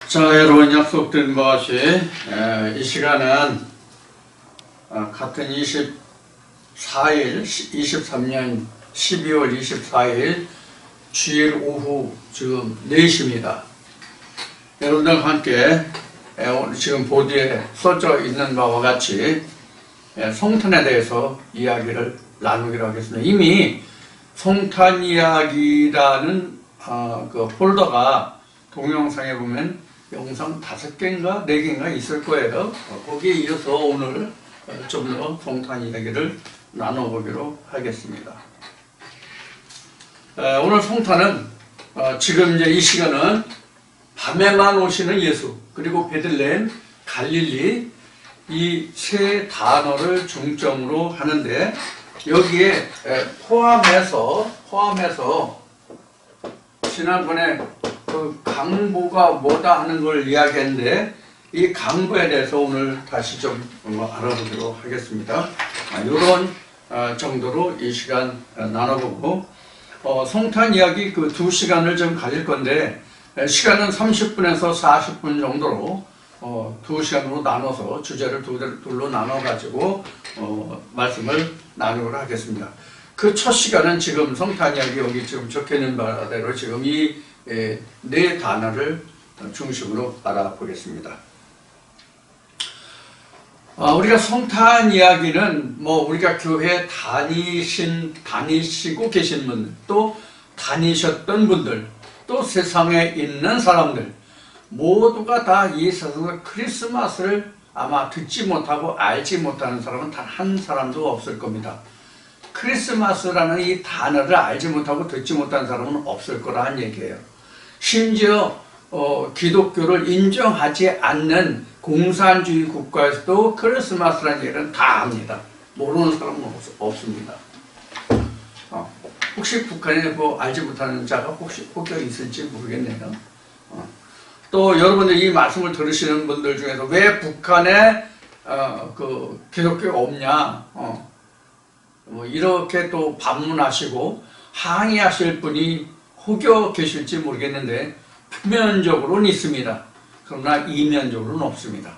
자, 여러분 약속드린 바와 같이 이 시간은 같은 24일, 23년 12월 24일 주일 오후 지금 4시입니다. 여러분들과 함께 지금 보드에 써져 있는 바와 같이 성탄에 대해서 이야기를 나누기로 하겠습니다. 이미 성탄 이야기라는 그 폴더가 동영상에 보면 영상 5개인가 4개인가 있을 거예요. 거기에 이어서 오늘 좀 더 성탄 이야기를 나눠보기로 하겠습니다. 오늘 성탄은 지금 이제 이 시간은 밤에만 오시는 예수, 그리고 베들레헴, 갈릴리 이 세 단어를 중점으로 하는데, 여기에 포함해서 지난번에 그 강보가 뭐다 하는 걸 이야기했는데, 이 강보에 대해서 오늘 다시 좀 알아보도록 하겠습니다. 이런 정도로 이 시간 나눠보고, 성탄 이야기 그 2시간을 좀 가질 건데, 시간은 30분에서 40분 정도로 2시간으로 나눠서 주제를 둘로 나눠가지고 말씀을 나누도록 하겠습니다. 그 첫 시간은 지금 성탄 이야기 여기 지금 적혀있는 바대로 지금 이 네 단어를 중심으로 알아보겠습니다. 우리가 성탄 이야기는 우리가 교회 다니시고 계신 분들, 또 다니셨던 분들, 또 세상에 있는 사람들 모두가 다 이 세상에서 크리스마스를 아마 듣지 못하고 알지 못하는 사람은 단 한 사람도 없을 겁니다. 크리스마스라는 이 단어를 알지 못하고 듣지 못하는 사람은 없을 거라는 얘기예요. 심지어 기독교를 인정하지 않는 공산주의 국가에서도 크리스마스라는 얘기는 다 압니다. 모르는 사람은 없습니다. 혹시 북한에 알지 못하는 자가 혹시 있을지 모르겠네요. 또 여러분들 이 말씀을 들으시는 분들 중에서 왜 북한에 그 기독교가 없냐, 이렇게 또 반문하시고 항의하실 분이 혹여 계실지 모르겠는데, 표면적으로는 있습니다. 그러나 이면적으로는 없습니다.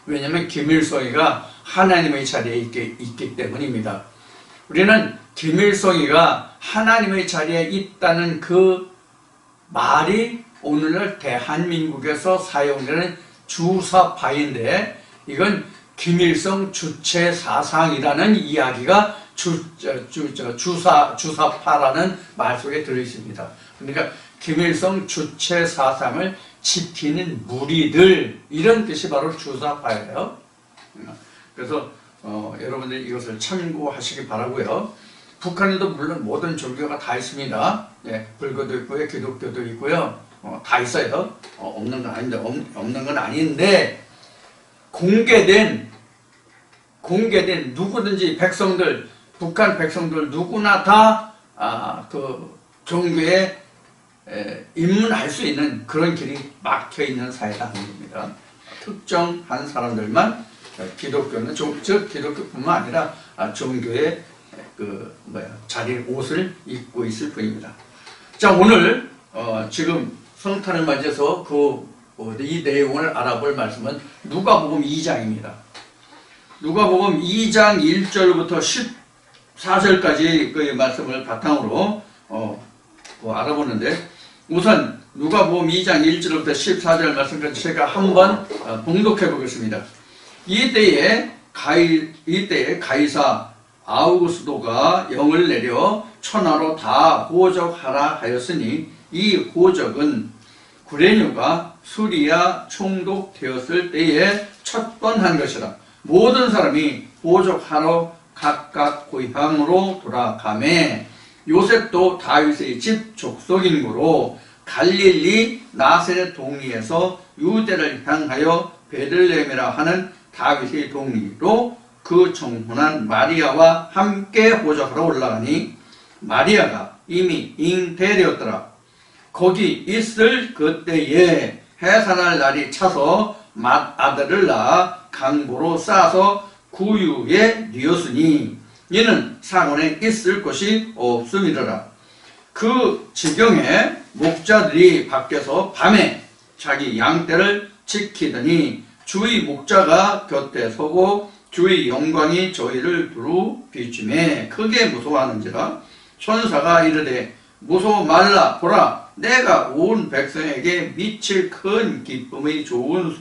왜냐하면 김일성이가 하나님의 자리에 있기 때문입니다. 우리는 김일성이가 하나님의 자리에 있다는 그 말이 오늘날 대한민국에서 사용되는 주사파인데, 이건 김일성 주체 사상이라는 이야기가 주사파라는 말 속에 들어있습니다. 그러니까 김일성 주체 사상을 지키는 무리들, 이런 뜻이 바로 주사파예요. 그래서 여러분들이 이것을 참고하시기 바라고요. 북한에도 물론 모든 종교가 다 있습니다. 불교도 있고요, 기독교도 있고요, 다 있어요. 없는 건 아닌데, 공개된 누구든지 북한 백성들 누구나 다 그 종교에 입문할 수 있는 그런 길이 막혀 있는 사회가 아닙니다. 특정한 사람들만 기독교는 즉 기독교뿐만 아니라 종교의 옷을 입고 있을 뿐입니다. 자, 오늘 지금 성탄을 맞이해서 이 내용을 알아볼 말씀은 누가복음 2장입니다. 누가복음 2장 1절부터 14절까지 그 말씀을 바탕으로 알아보는데, 우선 누가복음 2장 1절부터 14절 말씀까지 제가 한번 봉독해 보겠습니다. 이때에 가이사 아우구스도가 영을 내려 천하로 다 호적하라 하였으니, 이 호적은 구레뇨가 수리아 총독되었을 때에 첫 번 한 것이라. 모든 사람이 호적하러 각각 고향으로 돌아가매, 요셉도 다윗의 집 족속인구로 갈릴리 나세렛 동리에서 유대를 향하여 베들레헴이라 하는 다윗의 동리로 그 청혼한 마리아와 함께 호적하러 올라가니, 마리아가 이미 잉태되었더라. 거기 있을 그때에 해산할 날이 차서 맏아들을 낳아 강보로 싸서 구유에 뉘었으니, 이는 상원에 있을 곳이 없음이더라. 그 지경에 목자들이 밖에서 밤에 자기 양떼를 지키더니 주의 목자가 곁에 서고 주의 영광이 저희를 두루 비추매 크게 무서워하는지라. 천사가 이르되 무서워 말라. 보라 내가 온 백성에게 미칠 큰 기쁨의 좋은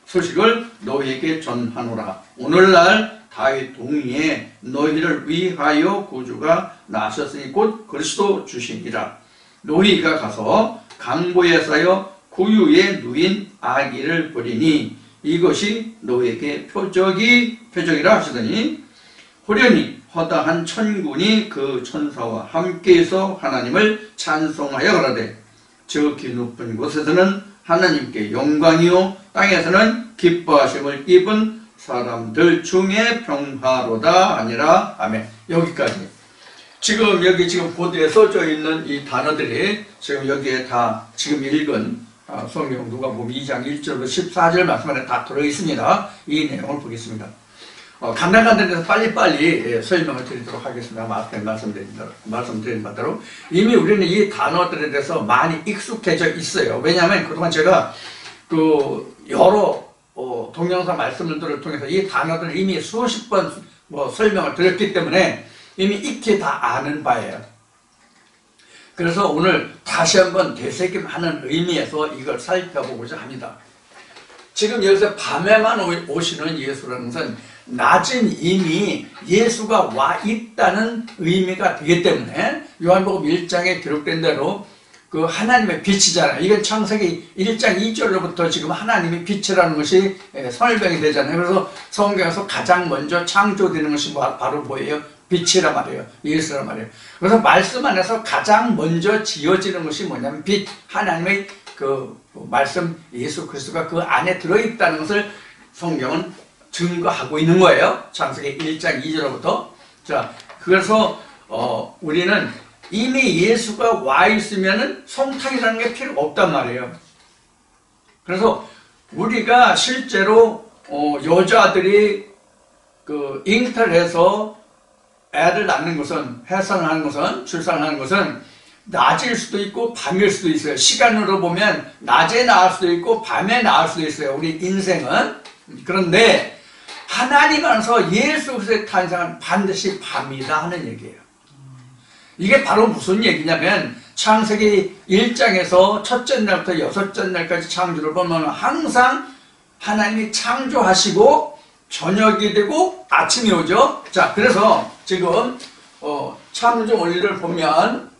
소식을 너희에게 전하노라. 오늘날 다윗 동리에 너희를 위하여 구주가 나셨으니 곧 그리스도 주시니라. 너희가 가서 강보에 쌓여 구유에 누인 아기를 보리니 이것이 너희에게 표적이라 하시더니 호련히 허다한 천군이 그 천사와 함께해서 하나님을 찬송하여 가라되 저 기높은 곳에서는 하나님께 영광이요 땅에서는 기뻐하심을 입은 사람들 중에 평화로다 하니라. 아멘. 여기까지. 지금 보드에 써져 있는 이 단어들이 지금 여기에 다 지금 읽은 성경 누가복음 2장 1절부터 14절 말씀 안에 다 들어있습니다. 이 내용을 보겠습니다. 간단한 데서 빨리빨리 설명을 드리도록 하겠습니다. 앞에 말씀드린 바대로 이미 우리는 이 단어들에 대해서 많이 익숙해져 있어요. 왜냐하면 그동안 제가 여러 동영상 말씀들을 통해서 이 단어들을 이미 수십 번 설명을 드렸기 때문에 이미 익히 다 아는 바예요. 그래서 오늘 다시 한번 되새김하는 의미에서 이걸 살펴보고자 합니다. 지금 여기서 밤에만 오시는 예수라는 것은 낮은 이미 예수가 와 있다는 의미가 되기 때문에 요한복음 1장에 기록된 대로 그 하나님의 빛이잖아요. 이건 창세기 1장 2절로부터 지금 하나님의 빛이라는 것이 설명이 되잖아요. 그래서 성경에서 가장 먼저 창조되는 것이 바로 뭐예요? 빛이란 말이에요. 예수란 말이에요. 그래서 말씀 안에서 가장 먼저 지어지는 것이 뭐냐면 빛, 하나님의 그 말씀 예수 그리스도가 그 안에 들어있다는 것을 성경은 증거하고 있는 거예요. 창세기 1장 2절부터. 자, 그래서 우리는 이미 예수가 와 있으면은 성탄이라는 게 필요 없단 말이에요. 그래서 우리가 실제로 여자들이 그 잉태를 해서 애를 낳는 것은, 해산하는 것은, 출산하는 것은 낮일 수도 있고 밤일 수도 있어요. 시간으로 보면 낮에 낳을 수도 있고 밤에 낳을 수도 있어요. 우리 인생은. 그런데 하나님 안에서 예수 그리스도의 탄생은 반드시 밤이다 하는 얘기예요. 이게 바로 무슨 얘기냐면 창세기 1장에서 첫째 날부터 여섯째 날까지 창조를 보면 항상 하나님이 창조하시고 저녁이 되고 아침이 오죠. 자, 그래서 지금 창조 원리를 보면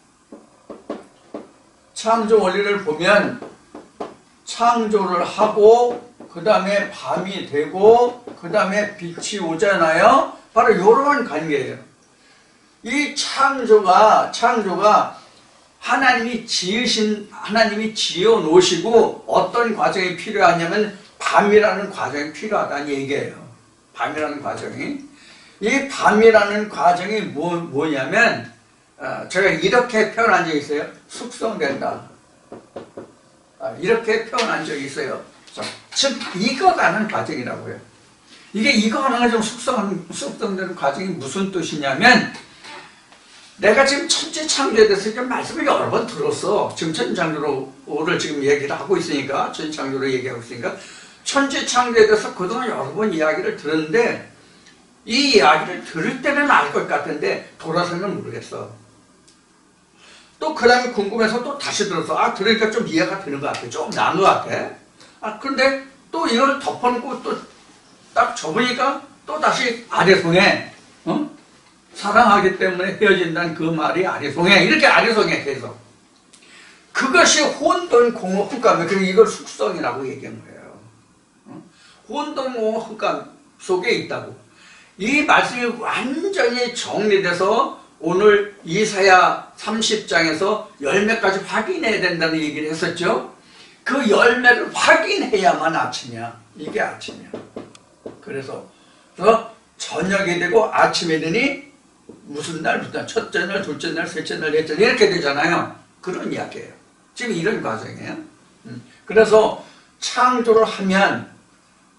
창조를 하고 그 다음에 밤이 되고 그 다음에 빛이 오잖아요. 바로 이런 관계예요. 이 창조가 하나님이 지어 놓으시고 어떤 과정이 필요하냐면 밤이라는 과정이 필요하다는 얘기예요. 밤이라는 과정이. 이 밤이라는 과정이 뭐냐면 제가 이렇게 표현한 적이 있어요. 숙성된다. 이렇게 표현한 적이 있어요. 즉 익어가는 과정이라고요. 이게 익어가는 좀 숙성되는 과정이 무슨 뜻이냐면 내가 지금 천지창조에 대해서 지금 말씀을 여러 번 들었어. 지금 천지창조를 지금 얘기를 하고 있으니까 천지창조를 얘기하고 있으니까 천지창조에 대해서 그동안 여러 번 이야기를 들었는데 이 이야기를 들을 때는 알 것 같은데 돌아서는 모르겠어. 또 그 다음에 궁금해서 또 다시 들었어. 들으니까 좀 이해가 되는 것 같아. 좀 나은 것 같아. 그런데 또 이걸 덮어놓고 또 딱 접으니까 또 다시 아래송해. 사랑하기 때문에 헤어진다는 그 말이 아리송해. 이렇게 아리송해 계속. 그것이 혼돈공허 흑감. 그리고 이걸 숙성이라고 얘기한 거예요. 혼돈공허 흑감 속에 있다고. 이 말씀이 완전히 정리돼서 오늘 이사야 30장에서 열매까지 확인해야 된다는 얘기를 했었죠. 그 열매를 확인해야만 아침이야. 이게 아침이야. 그래서 저녁이 되고 아침이 되니 무슨 날부터 첫째 날, 둘째 날, 셋째 날, 넷째 날 이렇게 되잖아요. 그런 이야기예요. 지금 이런 과정이에요. 그래서 창조를 하면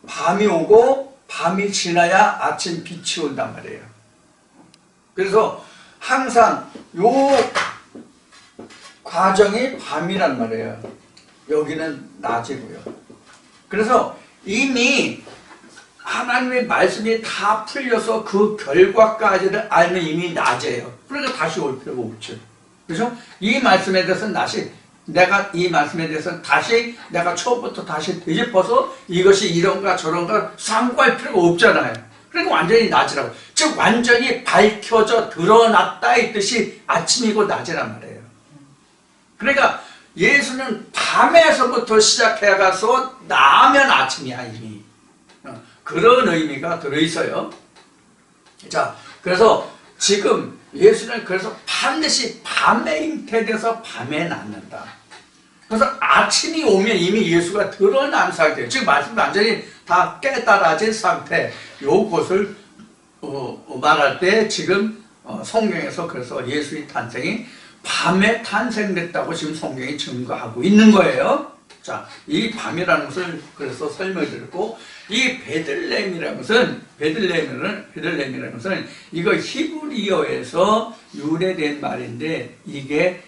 밤이 오고 밤이 지나야 아침 빛이 온단 말이에요. 그래서 항상 요 과정이 밤이란 말이에요. 여기는 낮이고요. 그래서 이미 하나님의 말씀이 다 풀려서 그 결과까지를 알면 이미 낮이에요. 그러니까 다시 올 필요가 없죠. 그래서 이 말씀에 대해서는 이 말씀에 대해서는 다시 내가 처음부터 다시 되짚어서 이것이 이런가 저런가 상고할 필요가 없잖아요. 그러니까 완전히 낮이라고. 즉 완전히 밝혀져 드러났다 이 뜻이 아침이고 낮이란 말이에요. 그러니까 예수는 밤에서부터 시작해가서 나면 아침이야 이미. 그런 의미가 들어있어요. 자, 그래서 지금 예수는 그래서 반드시 밤에 잉태돼서 밤에 낳는다. 그래서 아침이 오면 이미 예수가 드러난 상태예요. 지금 말씀 완전히 다 깨달아진 상태. 요것을 말할 때 지금 성경에서 그래서 예수의 탄생이 밤에 탄생됐다고 지금 성경이 증거하고 있는 거예요. 자, 이 밤이라는 것을 그래서 설명드렸고, 이 베들레헴이라는 것은 이거 히브리어에서 유래된 말인데, 이게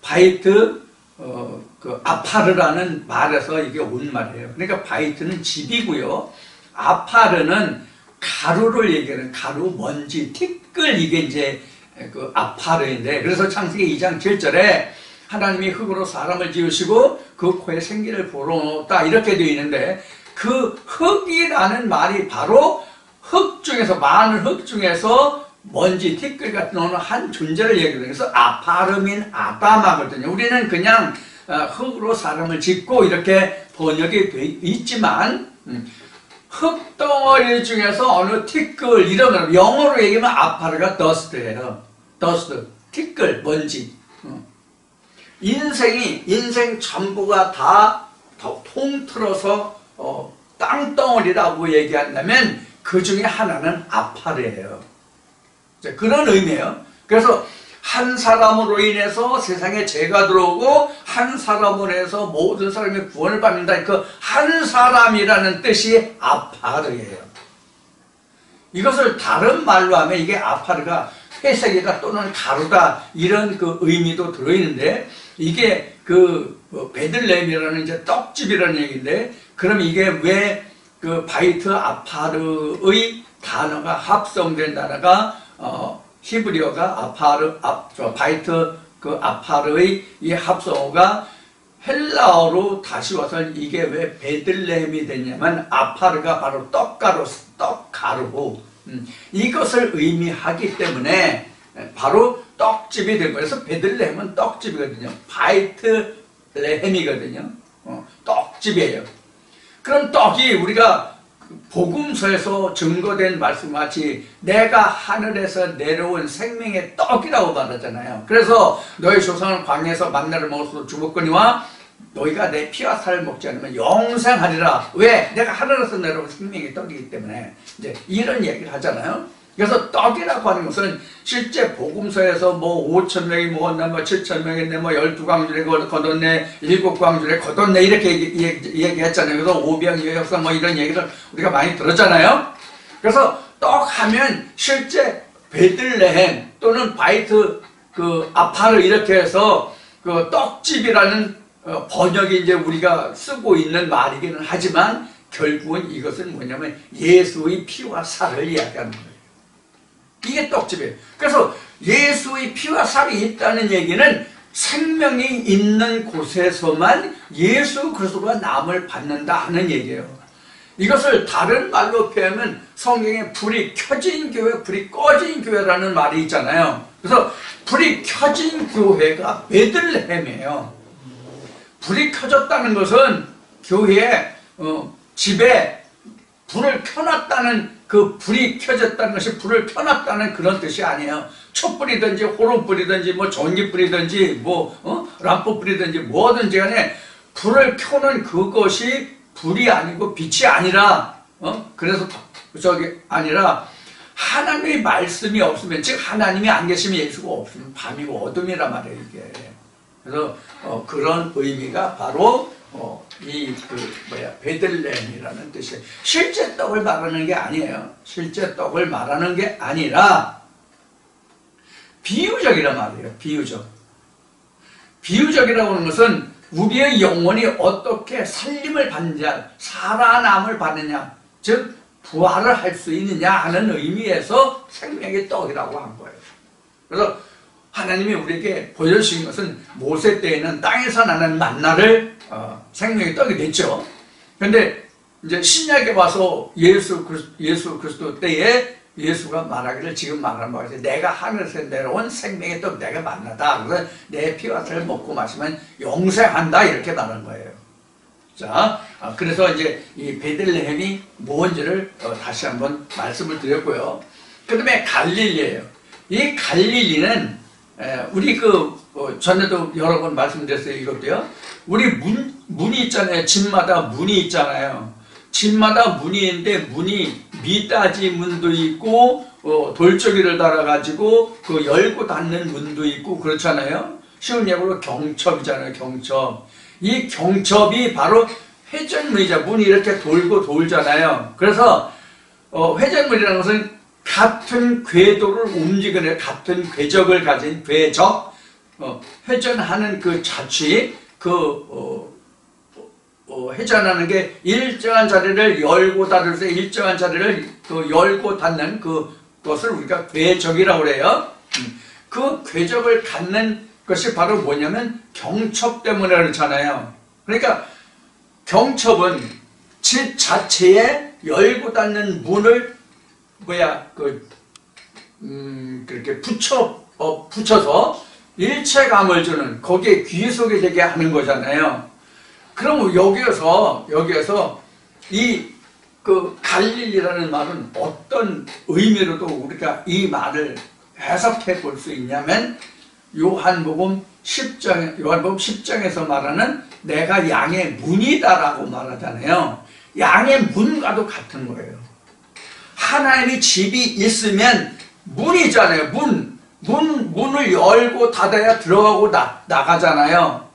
바이트 그 아파르라는 말에서 이게 온 말이에요. 그러니까 바이트는 집이고요. 아파르는 가루를 얘기하는 가루, 먼지, 티끌, 이게 이제 그 아파르인데, 그래서 창세기 2장 7절에 하나님이 흙으로 사람을 지으시고 그 코에 생기를 불어넣었다 이렇게 되어 있는데, 그 흙이라는 말이 바로 흙 중에서, 많은 흙 중에서 먼지, 티끌 같은 어느 한 존재를 얘기해요. 그래서 아파르민 아담하거든요. 우리는 그냥 흙으로 사람을 짓고 이렇게 번역이 돼 있지만, 흙덩어리 중에서 어느 티끌, 이런 거 영어로 얘기하면 아파르가 dust예요. dust, 티끌, 먼지. 인생 전부가 다 통틀어서 땅덩어리라고 얘기한다면 그 중에 하나는 아파르예요. 그런 의미예요. 그래서 한 사람으로 인해서 세상에 죄가 들어오고 한 사람으로 해서 모든 사람이 구원을 받는다. 그 한 사람이라는 뜻이 아파르예요. 이것을 다른 말로 하면 이게 아파르가 회색이다 또는 가루다 이런 그 의미도 들어있는데, 이게 베들레헴이라는 이제 떡집이라는 얘기인데, 그럼 이게 왜 그 바이트 아파르의 단어가 합성된 단어가 히브리어가 바이트 그 아파르의 이 합성어가 헬라어로 다시 와서 이게 왜 베들레헴이 됐냐면, 아파르가 바로 떡가루고 이것을 의미하기 때문에 바로 떡집이 된 거예요. 그래서 베들레헴은 떡집이거든요. 바이트레헴이거든요. 떡집이에요. 그럼 떡이 우리가 복음서에서 증거된 말씀같이 내가 하늘에서 내려온 생명의 떡이라고 말하잖아요. 그래서 너희 조상은 광야에서 만나를 먹어서 죽었거니와 너희가 내 피와 살을 먹지 않으면 영생하리라. 왜? 내가 하늘에서 내려온 생명의 떡이기 때문에. 이제 이런 얘기를 하잖아요. 그래서 떡이라고 하는 것은 실제 복음서에서 뭐 5,000명이 먹었나, 뭐 7,000명인데 뭐 12광주에 거뒀네, 7광주에 거뒀네 이렇게 얘기했잖아요. 그래서 오병이어 역사 뭐 이런 얘기를 우리가 많이 들었잖아요. 그래서 떡 하면 실제 베들레헴 또는 바이트 그 아파르 이렇게 해서 그 떡집이라는 번역이 이제 우리가 쓰고 있는 말이기는 하지만, 결국은 이것은 뭐냐면 예수의 피와 살을 이야기하는 거예요. 이게 떡집이에요. 그래서 예수의 피와 살이 있다는 얘기는 생명이 있는 곳에서만 예수 그리스도가 남을 받는다 하는 얘기예요. 이것을 다른 말로 표현하면 성경에 불이 켜진 교회, 불이 꺼진 교회라는 말이 있잖아요. 그래서 불이 켜진 교회가 베들레헴이에요. 불이 켜졌다는 것은 교회에 집에 불을 켜놨다는, 그 불이 켜졌다는 것이 불을 켜놨다는 그런 뜻이 아니에요. 촛불이든지 호롱불이든지 뭐 전기불이든지 뭐 람프불이든지 뭐든지 간에 불을 켜는 그것이 불이 아니고 빛이 아니라 그래서 아니라 하나님의 말씀이 없으면, 즉 하나님이 안 계시면 예수가 없으면 밤이고 어둠이란 말이에요 이게. 그래서 그런 의미가 바로 베들레헴이라는 뜻이에요. 실제 떡을 말하는 게 아니에요. 실제 떡을 말하는 게 아니라 비유적이란 말이에요. 비유적이라고 하는 것은 우리의 영혼이 어떻게 살림을 받느냐, 살아남을 받느냐, 즉 부활을 할 수 있느냐 하는 의미에서 생명의 떡이라고 한 거예요. 그래서 하나님이 우리에게 보여주신 것은 모세 때에는 땅에서 나는 만나를 생명의 떡이 됐죠. 그런데 이제 신약에 와서 예수 그리스도 때에 예수가 말하기를 지금 말하는 바가 있어요. 내가 하늘에서 내려온 생명의 떡 내가 만나다. 그래서 내 피와 살을 먹고 마시면 영생한다 이렇게 말하는 거예요. 자, 그래서 이제 이 베들레헴이 뭔지를 다시 한번 말씀을 드렸고요. 그 다음에 갈릴리예요. 이 갈릴리는 우리 전에도 여러 번 말씀드렸어요. 이것도요. 우리 문이 있잖아요. 집마다 문이 있잖아요. 집마다 문이 있는데 문이 미닫이 문도 있고 돌조기를 달아가지고 그 열고 닫는 문도 있고 그렇잖아요. 쉬운 예로 경첩이잖아요. 경첩. 이 경첩이 바로 회전문이죠. 문이 이렇게 돌고 돌잖아요. 그래서 회전문이라는 것은 같은 궤도를 움직이는 같은 궤적을 가진 궤적, 회전하는 그 자취, 회전하는 게 일정한 자리를 열고 닫을 때 일정한 자리를 열고 닫는 그것을 우리가 궤적이라고 그래요. 그 궤적을 갖는 것이 바로 뭐냐면 경첩 때문에 그렇잖아요. 그러니까 경첩은 집 자체에 열고 닫는 문을 그렇게 붙여서 일체감을 주는 거기에 귀속이 되게 하는 거잖아요. 그럼 여기에서 이 갈릴리라는 말은 어떤 의미로도 우리가 이 말을 해석해 볼 수 있냐면 요한복음 10장에서 말하는 내가 양의 문이다라고 말하잖아요. 양의 문과도 같은 거예요. 하나님이 집이 있으면 문이 있잖아요. 문을 열고 닫아야 들어가고 나가잖아요.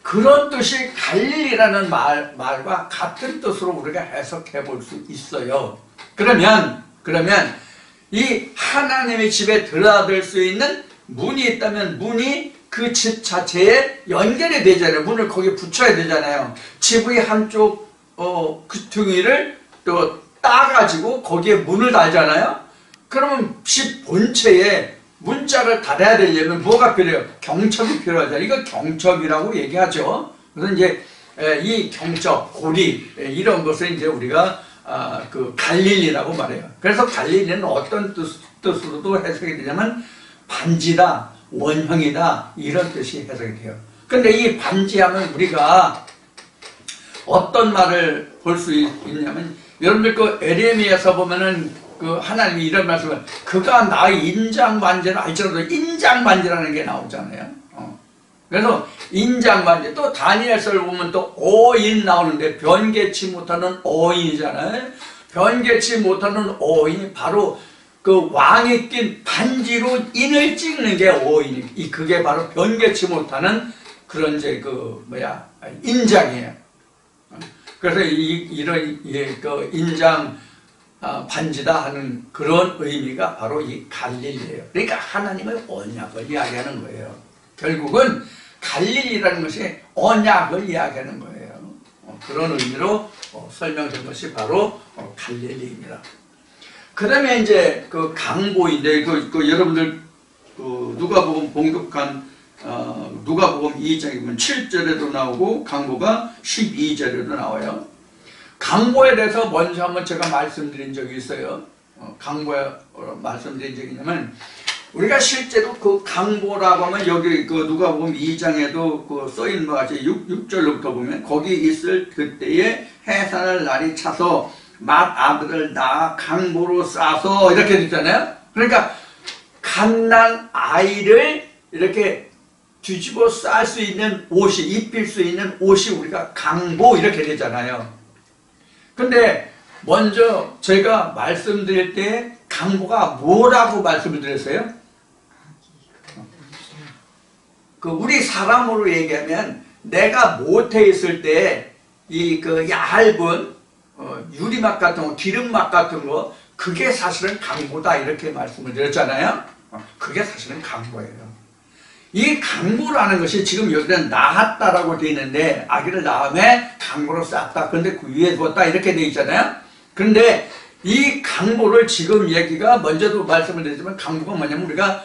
그런 뜻이 갈릴리라는 말과 같은 뜻으로 우리가 해석해 볼 수 있어요. 그러면 이 하나님의 집에 들어들 수 있는 문이 있다면 문이 그 집 자체에 연결이 되잖아요. 문을 거기에 붙여야 되잖아요. 집의 한쪽 귀퉁이를 또 따가지고 거기에 문을 달잖아요. 그러면 집 본체에 문짝을 달아야 되려면 뭐가 필요해요? 경첩이 필요하잖아요. 이거 경첩이라고 얘기하죠. 그래서 이제 이 경첩, 고리 이런 것을 이제 우리가 갈릴리라고 말해요. 그래서 갈릴리는 어떤 뜻으로도 해석이 되냐면 반지다, 원형이다 이런 뜻이 해석이 돼요. 근데 이 반지하면 우리가 어떤 말을 볼 수 있냐면 여러분들 에레미야서 보면은 하나님이 이런 말씀을 그가 나의 인장반지를 알지라도 인장반지라는 게 나오잖아요. 그래서 인장반지 또 다니엘서를 보면 또 어인 나오는데 변개치 못하는 어인이잖아요. 변개치 못하는 어인이 바로 그 왕이 낀 반지로 인을 찍는 게 어인이 그게 바로 변개치 못하는 그런 이제 인장이에요. 그래서 이런 인장 반지다 하는 그런 의미가 바로 이 갈릴리예요. 그러니까 하나님의 언약을 이야기하는 거예요. 결국은 갈릴리라는 것이 언약을 이야기하는 거예요. 그런 의미로 설명된 것이 바로 갈릴리입니다. 그 다음에 이제 강보인데 여러분들 누가복음 봉독한 누가복음 2장에 보면 7절에도 나오고 강보가 12절에도 나와요. 강보에 대해서 먼저 한번 제가 말씀드린 적이 있어요. 강보에 말씀드린 적이 있냐면 우리가 실제로 강보라고 하면 여기 누가복음 2장에도 써있는 것 같이 6절로부터 보면 거기 있을 그때에 해산할 날이 차서 맏 아들을 낳아 강보로 싸서 이렇게 되잖아요. 그러니까 갓난 아이를 이렇게 뒤집어 쌀 수 있는 옷이 입힐 수 있는 옷이 우리가 강보 이렇게 되잖아요. 근데 먼저 제가 말씀드릴 때 강보가 뭐라고 말씀을 드렸어요? 우리 사람으로 얘기하면 내가 못해 있을 때 이 얇은 유리막 같은 거, 기름막 같은 거 그게 사실은 강보다 이렇게 말씀을 드렸잖아요. 그게 사실은 강보예요. 이 강보라는 것이 지금 여기는 낳았다라고 되어 있는데 아기를 낳음에 강보로 쌌다. 그런데 그 위에 두었다 이렇게 되어 있잖아요. 그런데 이 강보를 지금 얘기가 먼저도 말씀을 드렸지만 강보가 뭐냐면 우리가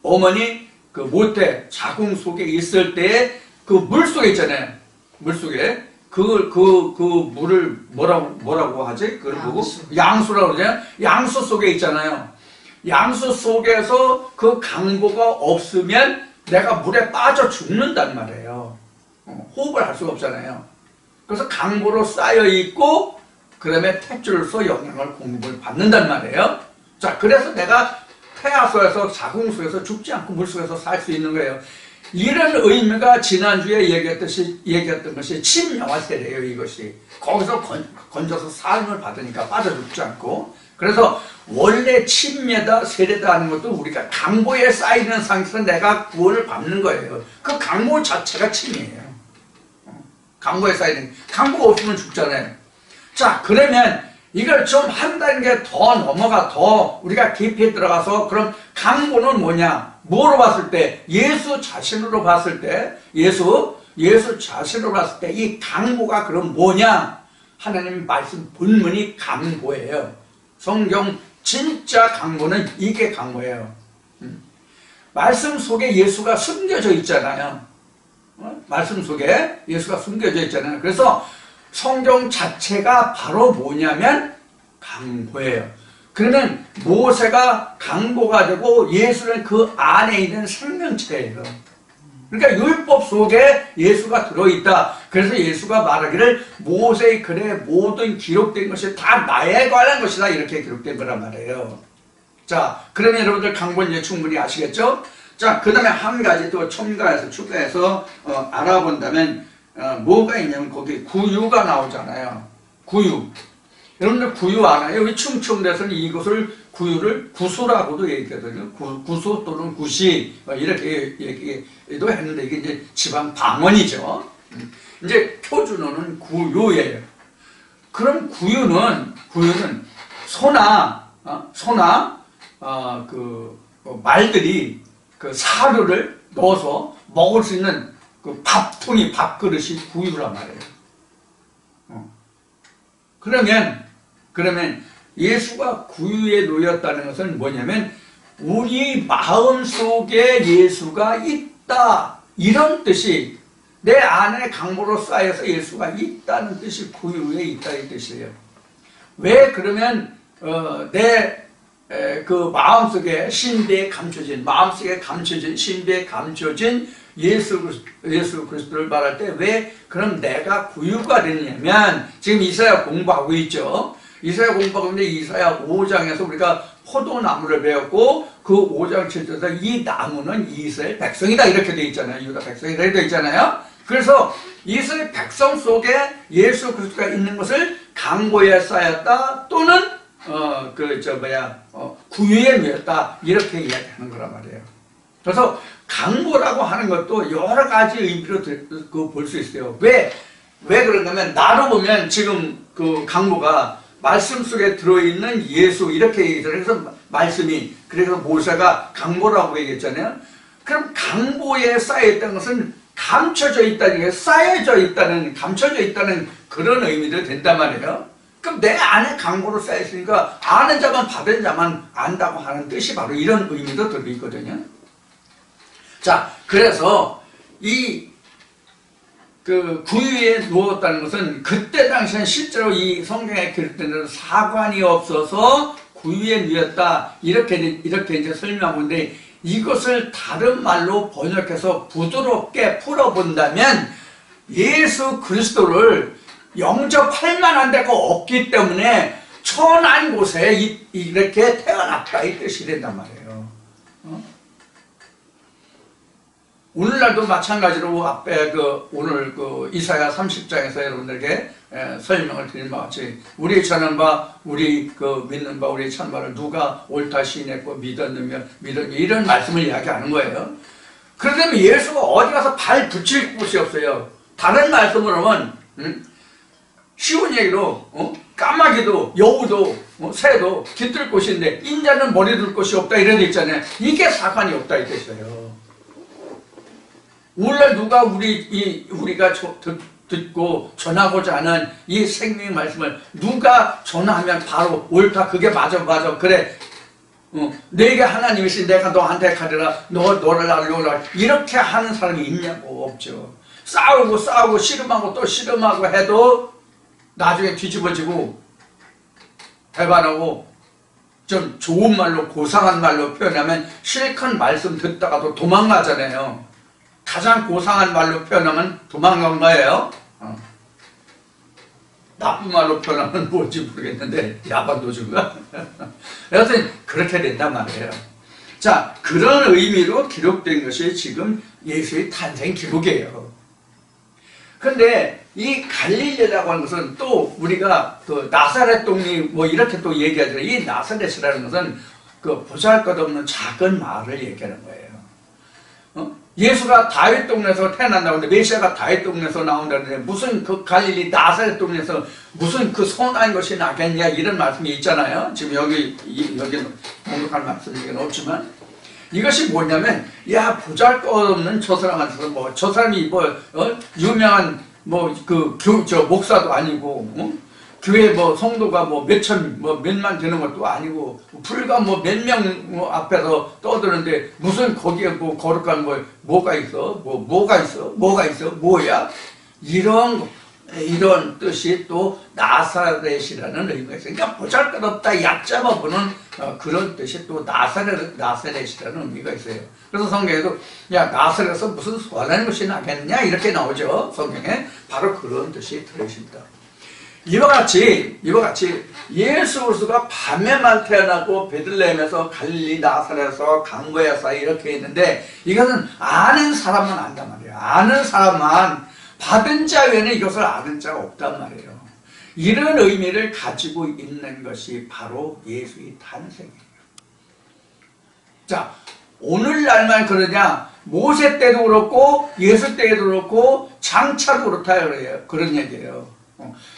어머니 그 모태 자궁 속에 있을 때 그 물 속에 있잖아요. 물 속에 그 물을 뭐라고 하지? 그걸 보고 양수라고 그러잖아요. 양수 속에 있잖아요. 양수 속에서 그 강보가 없으면 내가 물에 빠져 죽는단 말이에요. 호흡을 할 수가 없잖아요. 그래서 강보로 쌓여 있고 그다음에 탯줄로서 영양을 공급을 받는단 말이에요. 자, 그래서 내가 태아소에서 자궁속에서 죽지 않고 물속에서 살 수 있는 거예요. 이런 의미가 지난주에 얘기했던 것이 침영화 세례예요. 이것이 거기서 건져서 삶을 받으니까 빠져 죽지 않고. 그래서 원래 침례다 세례다 하는 것도 우리가 강보에 쌓이는 상태에서 내가 구원을 받는 거예요. 그 강보 자체가 침이에요. 강보에 쌓이는, 강보가 없으면 죽잖아요. 자, 그러면 이걸 좀 한 단계 더 넘어가 더 우리가 깊이 들어가서 그럼 강보는 뭐냐? 뭐로 봤을 때? 예수 자신으로 봤을 때, 예수 자신으로 봤을 때 이 강보가 그럼 뭐냐? 하나님 말씀 본문이 강보예요. 성경 진짜 강보는 이게 강보예요. 말씀 속에 예수가 숨겨져 있잖아요. 말씀 속에 예수가 숨겨져 있잖아요. 그래서 성경 자체가 바로 뭐냐면 강보예요. 그러면 모세가 강보가 되고 예수는 그 안에 있는 생명체예요. 그러니까 율법 속에 예수가 들어있다. 그래서 예수가 말하기를 모세의 글에 모든 기록된 것이 다 나에 관한 것이다. 이렇게 기록된 거란 말이에요. 자, 그러면 여러분들 강보 이제 충분히 아시겠죠? 자, 그 다음에 한 가지 또 첨가해서 추가해서 알아본다면 뭐가 있냐면 거기 구유가 나오잖아요. 구유. 여러분들 구유 아나요? 여기 충청도에서는 이것을 구유를 구수라고도 얘기하거든요. 구수 또는 구시 이렇게 얘기도 했는데 이게 이제 지방 방언이죠. 이제 표준어는 구유예요. 그럼 구유는 소나 말들이 그 사료를 넣어서 먹을 수 있는 그 밥통이 밥그릇이 구유란 말이에요. 그러면 예수가 구유에 놓였다는 것은 뭐냐면 우리 마음속에 예수가 있다 이런 뜻이 내 안에 강보로 쌓여서 예수가 있다는 뜻이 구유에 있다 이 뜻이에요. 왜 그러면 내 그 마음속에 신비에 감춰진 신비에 감춰진 예수 그리스도를 말할 때 왜 그럼 내가 구유가 되냐면 지금 이사야 공부하고 있죠. 이사야 공부하고 있는데 이사야 5장에서 우리가 포도나무를 배웠고 그 5장 7절에서 이 나무는 이스라엘 백성이다 이렇게 되어 있잖아요. 유다 백성이다 이렇게 되어 있잖아요. 그래서 이스라엘 백성 속에 예수 그리스도가 있는 것을 강보에 쌓였다 또는 구유에 놓였다 이렇게 이야기하는 거란 말이에요. 그래서 강보라고 하는 것도 여러 가지 의미로 볼 수 있어요. 왜 그러냐면 나로 보면 지금 그 강보가 말씀 속에 들어있는 예수 이렇게 얘기해요. 그래서 말씀이 그래서 모세가 강보라고 얘기했잖아요. 그럼 강보에 쌓여있다는 것은 감춰져 있다는 게 쌓여져 있다는 감춰져 있다는 그런 의미도 된단 말이에요. 그럼 내 안에 강보로 쌓여있으니까 아는 자만 받은 자만 안다고 하는 뜻이 바로 이런 의미도 들어있거든요. 자, 그래서 그 구유에 누웠다는 것은 그때 당시엔 실제로 이 성경에 기록된 대로 사관이 없어서 구유에 누웠다 이렇게 이제 설명하고 있는데 이것을 다른 말로 번역해서 부드럽게 풀어본다면 예수 그리스도를 영접할 만한 데가 없기 때문에 천한 곳에 이렇게 태어났다 이 뜻이 된단 말이에요. 오늘날도 마찬가지로 앞에 오늘 이사야 30장에서 여러분들에게 설명을 드린 바와 같이 우리 전한 바 우리 믿는 바 우리 찬바를 누가 옳다 시인했고 믿었느냐 이런 말씀을 이야기하는 거예요. 그러면 예수가 어디 가서 발 붙일 곳이 없어요. 다른 말씀으로 하면 쉬운 얘기로 까마귀도 여우도 새도 깃들 곳인데 인자는 머리 둘 곳이 없다 이래 돼 있잖아요. 이게 사관이 없다 이 뜻이에요. 오늘날 누가 우리가 듣고 전하고자 하는 이 생명의 말씀을 누가 전하면 바로 옳다, 그게 맞아 그래, 내게 하나님이시 내가 너한테 가리라, 너를 알려라, 이렇게 하는 사람이 있냐고. 없죠. 싸우고 씨름하고 또 씨름하고 해도 나중에 뒤집어지고 배반하고, 좀 좋은 말로 고상한 말로 표현하면 실컷 말씀 듣다가도 도망가잖아요. 가장 고상한 말로 표현하면 도망간 거예요. 나쁜 말로 표현하면 뭔지 모르겠는데 야반도주가 여하튼 그렇게 된단 말이에요. 자, 그런 의미로 기록된 것이 지금 예수의 탄생 기록이에요. 근데 이 갈릴리라고 하는 것은 또 우리가 그 나사렛 동리 뭐 이렇게 또 얘기하잖아요. 이 나사렛이라는 것은 그 보잘것없는 작은 마을을 얘기하는 거예요. 예수가 다윗 동네에서 태어난다고 하는데, 메시아가 다윗 동네에서 나온다는데 무슨 그 갈릴리 나사렛 동네에서 무슨 그 선한 것이 나겠냐 이런 말씀이 있잖아요. 지금 여기 공격할 말씀은 없지만, 이것이 뭐냐면, 야, 보잘것없는 저 사람한테서 저 사람이 유명한 목사도 아니고, 교회 성도가 몇만 되는 것도 아니고, 불과 몇 명 앞에서 떠드는데, 무슨 거기에 거룩한 뭐가 있어? 뭐야? 이런 뜻이 또 나사렛이라는 의미가 있어요. 그러니까 보잘것없다, 얕잡아 보는 그런 뜻이 또 나사렛이라는 의미가 있어요. 그래서 성경에도 야, 나사렛에서 무슨 선한 것이 나겠냐 이렇게 나오죠. 성경에 바로 그런 뜻이 들어있습니다. 이와 같이 예수 그리스도가 밤에만 태어나고 베들레헴에서 갈릴리 나사렛에서 강보에서 이렇게 있는데, 이것은 아는 사람만 안단 말이에요. 아는 사람만, 받은 자 외에는 이것을 아는 자가 없단 말이에요. 이런 의미를 가지고 있는 것이 바로 예수의 탄생이에요. 자, 오늘날만 그러냐? 모세 때도 그렇고 예수 때도 그렇고 장차도 그렇다 그런 얘기예요.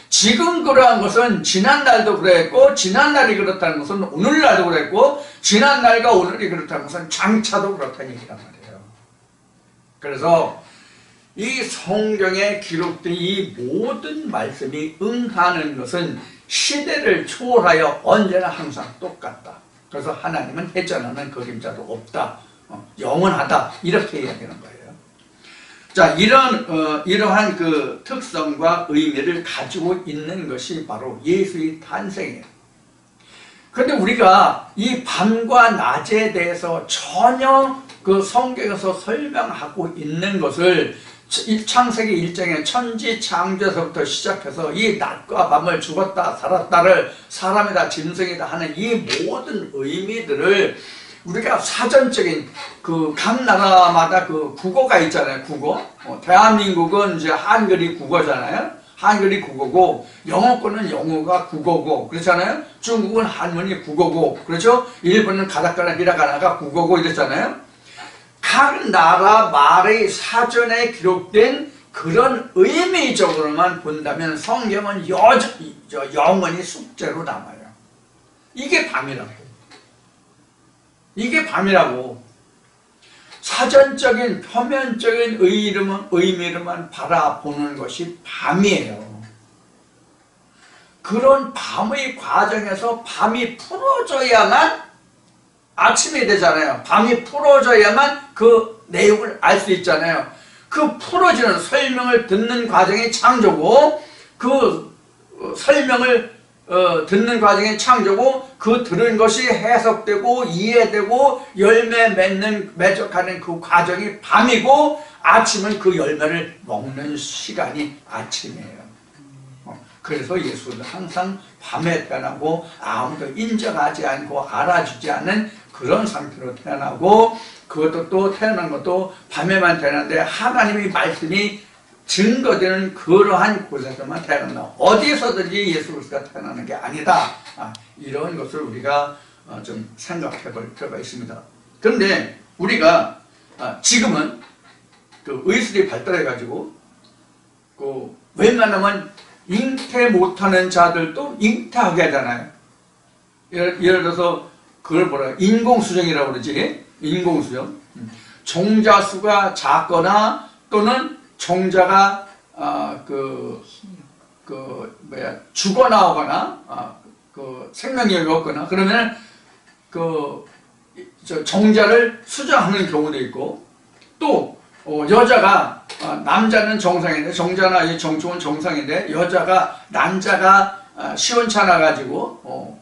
지금 그러한 것은 지난날도 그랬고, 지난날이 그렇다는 것은 오늘날도 그랬고, 지난날과 오늘이 그렇다는 것은 장차도 그렇다는 얘기란 말이에요. 그래서 이 성경에 기록된 이 모든 말씀이 응하는 것은 시대를 초월하여 언제나 항상 똑같다. 그래서 하나님은 해전하는 그림자도 없다, 영원하다, 이렇게 이야기하는 거예요. 자, 이러한 그 특성과 의미를 가지고 있는 것이 바로 예수의 탄생이에요. 그런데 우리가 이 밤과 낮에 대해서 전혀 그 성경에서 설명하고 있는 것을 창세기 1장의 천지 창조에서부터 시작해서 이 낮과 밤을 죽었다 살았다를 사람이다 짐승이다 하는 이 모든 의미들을 우리가 사전적인 각 나라마다 그 국어가 있잖아요. 국어. 대한민국은 이제 한글이 국어잖아요. 한글이 국어고, 영어권은 영어가 국어고, 그렇잖아요. 중국은 한문이 국어고, 그렇죠. 일본은 가타카나 히라가나가 국어고 이랬잖아요. 각 나라 말의 사전에 기록된 그런 의미적으로만 본다면 성경은 영원히 숙제로 남아요. 이게 밤이라고. 사전적인 표면적인 의미로만 바라보는 것이 밤이에요. 그런 밤의 과정에서 밤이 풀어져야만 아침이 되잖아요. 밤이 풀어져야만 그 내용을 알 수 있잖아요. 그 풀어지는 설명을 듣는 과정이 창조고, 그 설명을 듣는 과정이 창조고, 그 들은 것이 해석되고 이해되고 열매 매적하는 그 과정이 밤이고, 아침은 그 열매를 먹는 시간이 아침이에요. 그래서 예수는 항상 밤에 태어나고 아무도 인정하지 않고 알아주지 않는 그런 상태로 태어나고, 그것도 또 태어난 것도 밤에만 태어나는데 하나님의 말씀이 증거되는 그러한 곳에서만 태어난다. 어디에서든지 예수 그리스도가 태어나는 게 아니다. 이런 것을 우리가 좀 생각해 볼 필요가 있습니다. 그런데 우리가 지금은 그 의술이 발달해 가지고 웬만하면 잉태 못하는 자들도 잉태하게 하잖아요. 예를 들어서 그걸 뭐라 인공수정이라고 그러지. 인공수정. 종자 수가 작거나 또는 종자가 죽어 나오거나 생명력이 없거나 그러면 종자를 수정하는 경우도 있고, 또 여자가 남자는 정상인데 종자나 이 정충은 정상인데 여자가 남자가 시원찮아 가지고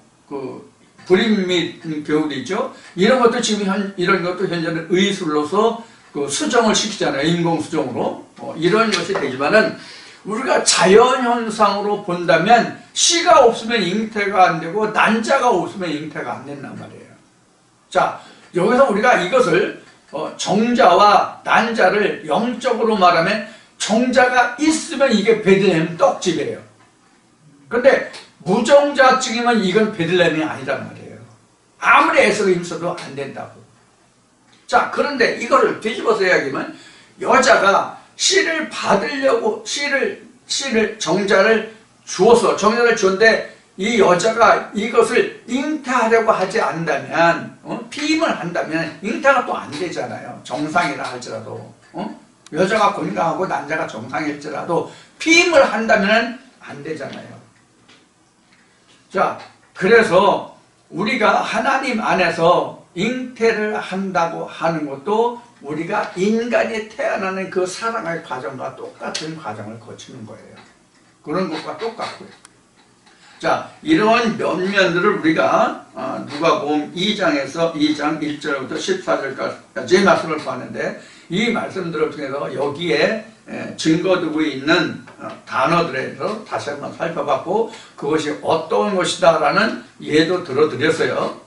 불임 및 경우도 있죠. 이런 것도 지금 이런 것도 현재는 의술로서 수정을 시키잖아요. 인공 수정으로. 이런 것이 되지만은 우리가 자연현상으로 본다면 씨가 없으면 잉태가 안 되고 난자가 없으면 잉태가 안 된단 말이에요. 자, 여기서 우리가 이것을 정자와 난자를 영적으로 말하면 정자가 있으면 이게 베들레헴 떡집이에요. 근데 무정자증이면 이건 베들레헴이 아니란 말이에요. 아무리 애써 힘써도 안 된다고. 자, 그런데 이거를 뒤집어서 이야기하면 여자가 씨를 받으려고 정자를 주었는데 이 여자가 이것을 잉태하려고 하지 않는다면, 피임을 한다면 잉태가 또 안 되잖아요. 정상이라 할지라도. 여자가 건강하고 남자가 정상일지라도 피임을 한다면 안 되잖아요. 자, 그래서 우리가 하나님 안에서 잉태를 한다고 하는 것도 우리가 인간이 태어나는 그 사랑의 과정과 똑같은 과정을 거치는 거예요. 그런 것과 똑같고요. 자, 이러한 면면들을 우리가 누가복음 2장에서 2장 1절부터 14절까지 말씀을 봤는데, 이 말씀들을 통해서 여기에 증거되고 있는 단어들에 대해서 다시 한번 살펴봤고, 그것이 어떤 것이다라는 예도 들어드렸어요.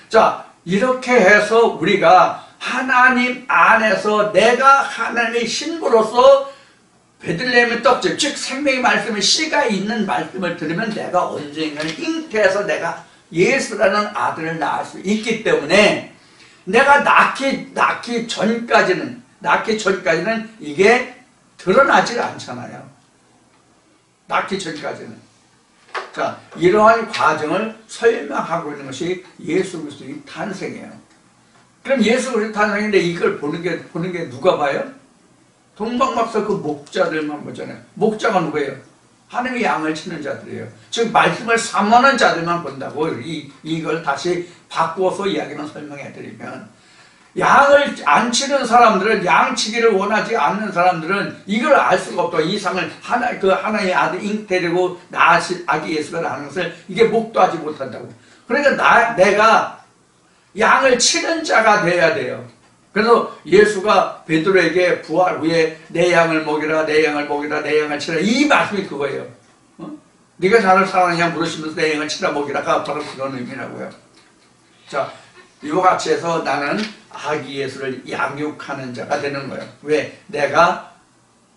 자, 이렇게 해서 우리가 하나님 안에서 내가 하나님의 신부로서 베들레헴의 떡집, 즉 생명의 말씀의 씨가 있는 말씀을 들으면 내가 언젠가는 잉태해서 내가 예수라는 아들을 낳을 수 있기 때문에 내가 낳기 전까지는 이게 드러나질 않잖아요. 낳기 전까지는. 자, 이러한 과정을 설명하고 있는 것이 예수 그리스도의 탄생이에요. 그럼 예수 그리스도의 탄생인데 이걸 보는 게 누가 봐요? 동방박사 그 목자들만 보잖아요. 목자가 누구예요? 하나님의 양을 치는 자들이에요. 즉 말씀을 사모하는 자들만 본다고. 이걸 다시 바꾸어서 이야기만 설명해 드리면, 양을 안 치는 사람들은, 양 치기를 원하지 않는 사람들은 이걸 알 수가 없다. 이 상을 하나의 아들 잉태되고 낳으실 아기 예수가 나는 것을 이게 목도하지 못한다고. 그러니까 내가 양을 치는 자가 돼야 돼요. 그래서 예수가 베드로에게 부활 후에 내 양을 먹이라, 내 양을 먹이라, 내 양을 치라, 이 말씀이 그거예요. 네가 나를 사랑하냐 물으시면서 내 양을 치라 먹이라가 바로 그런 의미라고요. 자, 이와 같이 해서 나는 아기 예수를 양육하는 자가 되는 거예요. 왜? 내가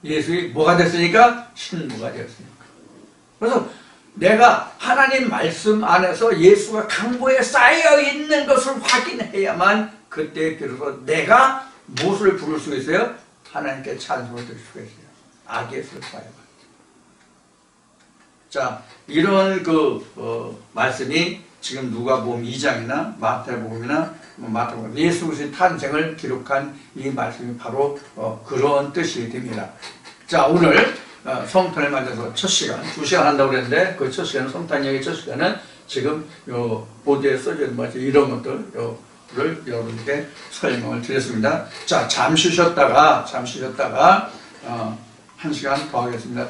예수의 뭐가 됐으니까? 신부가 되었으니까. 그래서 내가 하나님 말씀 안에서 예수가 강보에 쌓여 있는 것을 확인해야만 그때 비로소 내가 무엇을 부를 수 있어요? 하나님께 찬송을 드릴 수가 있어요. 아기 예수를 봐야만. 자, 이런 말씀이 지금 누가복음 2장이나 마태복음이나 예수 그리스도의 탄생을 기록한 이 말씀이 바로 그런 뜻이 됩니다. 자, 오늘 성탄을 맞아서 첫 시간, 2시간 한다고 그랬는데 그 첫 시간은 성탄 이야기 첫 시간은 지금 보드에 써져 있는 것이 이런 것들을 여러분께 설명을 드렸습니다. 자, 잠시 쉬었다가 1시간 더 하겠습니다.